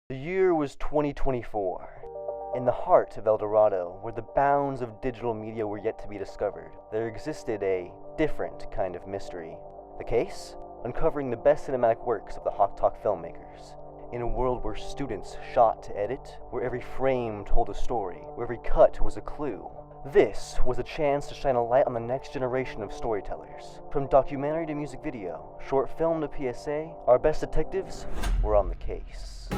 The year was 2024. In the heart of El Dorado, where the bounds of digital media were yet to be discovered, there existed a different kind of mystery. The case? Uncovering the best cinematic works of the Hawk Talk filmmakers. In a world where students shot to edit, where every frame told a story, where every cut was a clue, this was a chance to shine a light on the next generation of storytellers. From documentary to music video, short film to PSA, our best detectives were on the case.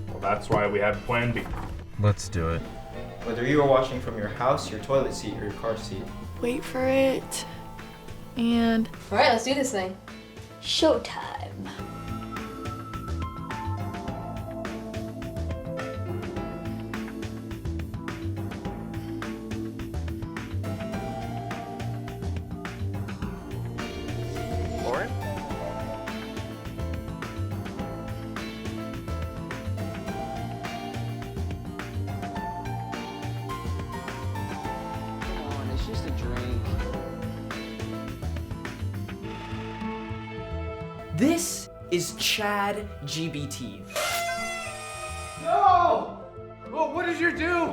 Well, that's why we have Plan B. Let's do it. Whether you are watching from your house, your toilet seat, or your car seat. Wait for it. And... Alright, let's do this thing. Showtime. Lauren? Come on, it's just a drink. This is Chad GBT. No! Well, what did you do?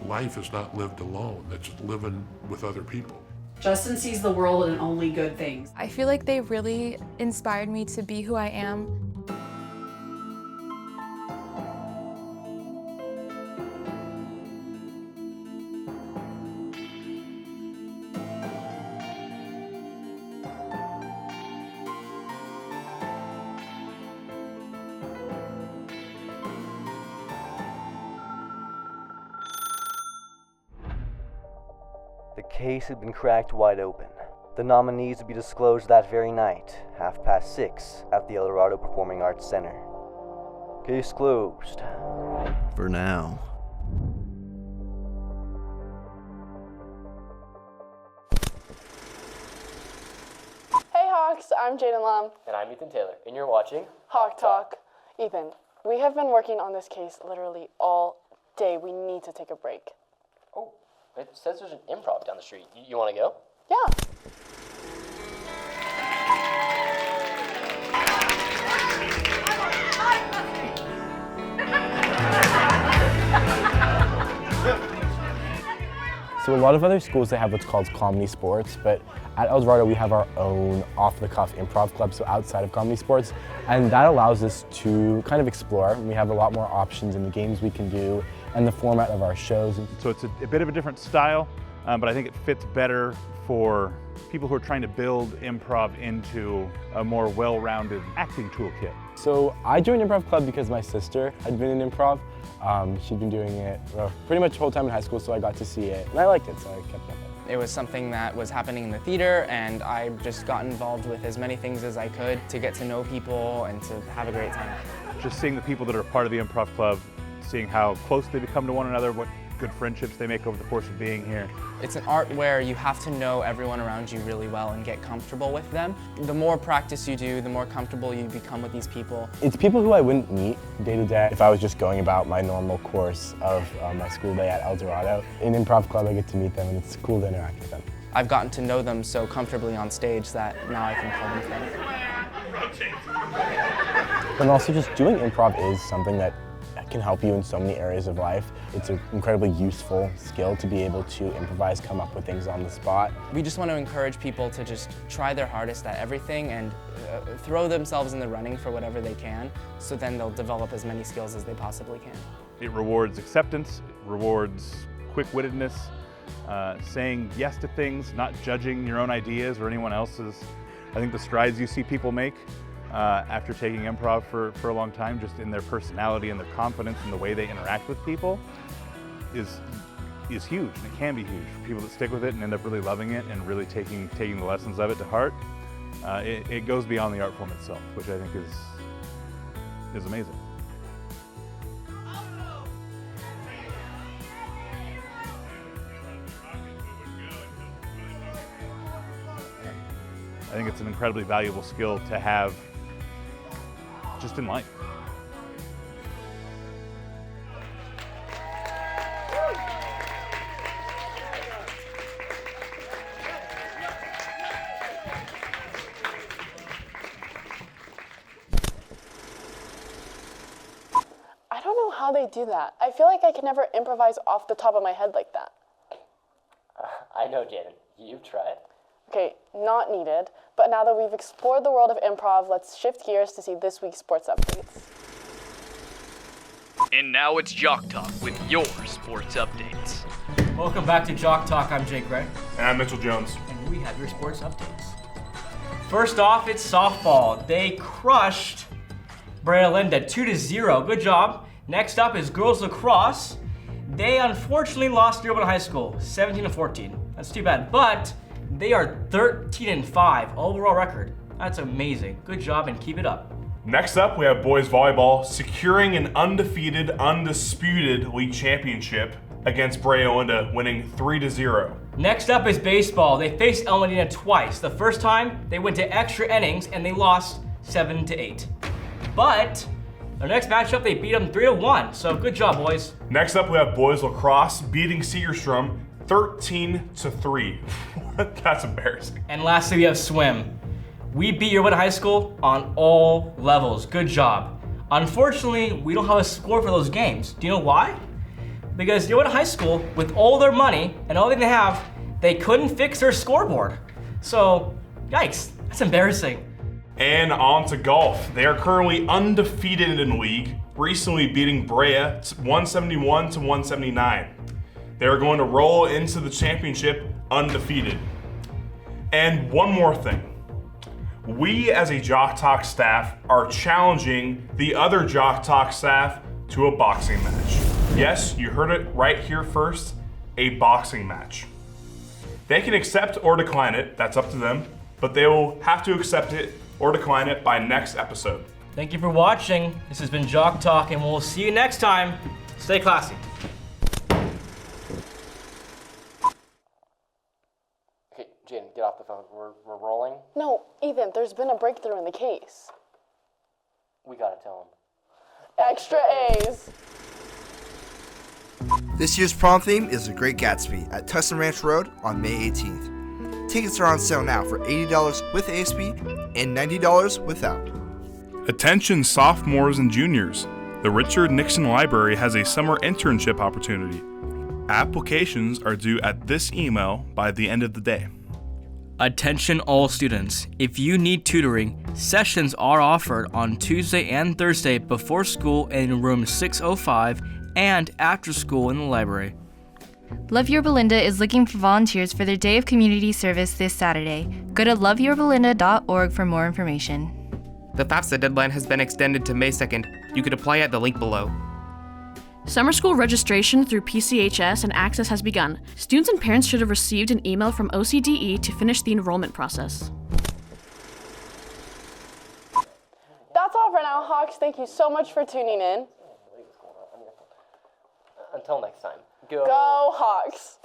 Life is not lived alone, it's living with other people. Justin sees the world in only good things. I feel like they really inspired me to be who I am. The case had been cracked wide open. The nominees would be disclosed that very night, 6:30, at the El Dorado Performing Arts Center. Case closed. For now. Hey Hawks, I'm Jaden Lum. And I'm Ethan Taylor, and you're watching Hawk Talk. Ethan, we have been working on this case literally all day. We need to take a break. Oh, it says there's an improv down the street. You want to go? Yeah. So a lot of other schools, they have what's called comedy sports, but at El Dorado we have our own off-the-cuff improv club, so outside of comedy sports, and that allows us to kind of explore. We have a lot more options in the games we can do and the format of our shows. So it's a bit of a different style, but I think it fits better for people who are trying to build improv into a more well-rounded acting toolkit. So I joined Improv Club because my sister had been in improv. She'd been doing it pretty much the whole time in high school, so I got to see it, and I liked it, so I kept up it. It was something that was happening in the theater, and I just got involved with as many things as I could to get to know people and to have a great time. Just seeing the people that are part of the Improv Club, seeing how close they become to one another, what good friendships they make over the course of being here. It's an art where you have to know everyone around you really well and get comfortable with them. The more practice you do, the more comfortable you become with these people. It's people who I wouldn't meet day to day if I was just going about my normal course of my school day at El Dorado. In Improv Club I get to meet them, and it's cool to interact with them. I've gotten to know them so comfortably on stage that now I can call them friends. And also just doing improv is something that can help you in so many areas of life. It's an incredibly useful skill to be able to improvise, come up with things on the spot. We just want to encourage people to just try their hardest at everything and throw themselves in the running for whatever they can, so then they'll develop as many skills as they possibly can. It rewards acceptance, it rewards quick-wittedness, saying yes to things, not judging your own ideas or anyone else's. I think the strides you see people make after taking improv for a long time, just in their personality and their confidence and the way they interact with people, is huge, and it can be huge for people that stick with it and end up really loving it and really taking the lessons of it to heart. It goes beyond the art form itself, which I think is amazing. I think it's an incredibly valuable skill to have just in life. how they do that. I feel like I can never improvise off the top of my head like that. I know, Jaden. You've tried. Okay, not needed. But now that we've explored the world of improv, let's shift gears to see this week's sports updates. And now it's Jock Talk with your sports updates. Welcome back to Jock Talk. I'm Jake Gray. And I'm Mitchell Jones. And we have your sports updates. First off, it's softball. They crushed Brea Linda 2-0. Good job. Next up is girls lacrosse. They unfortunately lost to Dorado High School 17-14. That's too bad. But they are 13-5 overall record. That's amazing. Good job and keep it up. Next up, we have boys volleyball securing an undefeated, undisputed league championship against Brea Linda, winning 3-0. Next up is baseball. They faced El Medina twice. The first time, they went to extra innings and they lost 7-8. But their next matchup, they beat them 3-1. So good job, boys. Next up, we have boys lacrosse beating Segerstrom 13-3. That's embarrassing. And lastly, we have swim. We beat Dorado High School on all levels. Good job. Unfortunately, we don't have a score for those games. Do you know why? Because Dorado High School, with all their money and all they have, they couldn't fix their scoreboard. So, yikes, that's embarrassing. And on to golf. They are currently undefeated in league, recently beating Brea 171-179. They are going to roll into the championship undefeated. And one more thing. We as a Jock Talk staff are challenging the other Jock Talk staff to a boxing match. Yes, you heard it right here first, a boxing match. They can accept or decline it, that's up to them, but they will have to accept it or decline it by next episode. Thank you for watching. This has been Jock Talk, and we'll see you next time. Stay classy. Okay, Jaden, get off the phone. We're rolling. No, Ethan, there's been a breakthrough in the case. We gotta tell him. Extra A's. This year's prom theme is The Great Gatsby at Tustin Ranch Road on May 18th. Tickets are on sale now for $80 with ASP and $90 without. Attention sophomores and juniors. The Richard Nixon Library has a summer internship opportunity. Applications are due at this email by the end of the day. Attention all students. If you need tutoring, sessions are offered on Tuesday and Thursday before school in room 605 and after school in the library. Love Your Belinda is looking for volunteers for their Day of Community Service this Saturday. Go to loveyourbelinda.org for more information. The FAFSA deadline has been extended to May 2nd. You could apply at the link below. Summer school registration through PCHS and Access has begun. Students and parents should have received an email from OCDE to finish the enrollment process. That's all for now, Hawks. Thank you so much for tuning in. Until next time. Go Hawks!